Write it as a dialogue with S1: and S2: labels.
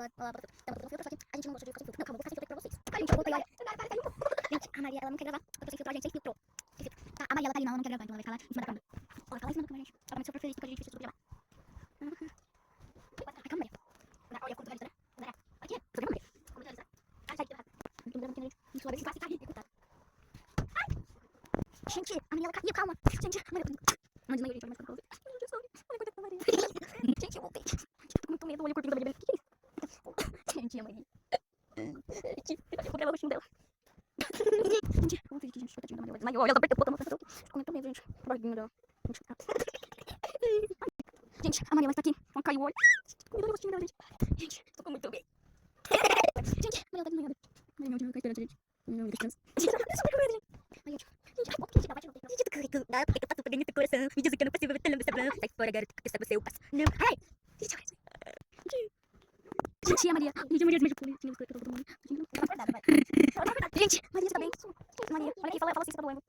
S1: A gente não gosta de ficar sem filtro. Não, calma, eu vou ficar sem filtro pra vocês. A gente, eu voltei, olha. Gente, a Maria, ela não quer gravar. Eu tô sem filtro, a gente, sem filtro. Tá, a Maria, ela tá ali, não, ela não quer gravar, então ela vai ficar lá em cima da câmera. Ela vai ficar lá em cima da câmera, gente. Ela vai ser super feliz porque a gente fez tudo pra gravar. Ai, calma, Maria. Olha, como tu vai dizer, né? Aqui, você viu, Maria? Como tu vai dizer? Ai, sai, errado. Não tô me dando, gente. Sua vez, vai cair, coitada. Ai! Gente, a Maria, ela caiu, calma. Gente, a Maria, não desmaiou, gente, olha mais pra você. Ai, meu Deus, olha, coitada da Maria. Gente, eu voltei. Tô com muito medo, olha o corpinho da Maria. O que é isso? Gente, a Maria. Gente, eu vou gravar o rostinho dela. Gente, eu voltei aqui, gente, coitadinha da Maria. Desmaiou, olha, ela apertou o botão, mas ficou muito medo, gente. O barriguinho dela. Gente, a Maria, ela está aqui. Ela caiu o olho. Tô com medo do rostinho dela, gente. Gente, tô com muito medo. Gente, a Maria, ela tá desmaiada. Ai, meu Deus, eu caí gente. Meu Deus, criança. Gente, eu tô com medo, gente. Ai, gente, ai, bota que bate no peito. Gente, eu dá porque eu faço pra dentro do coração. Me diz que eu não consigo botar no meu sabão. Sai fora, garoto, porque sabe você eu passo. Não, ai. Gente, gente, a Maria. Gente, a Maria desmaiou. Gente, Maria, você tá bem? Maria, olha aqui, fala assim, você tá doendo.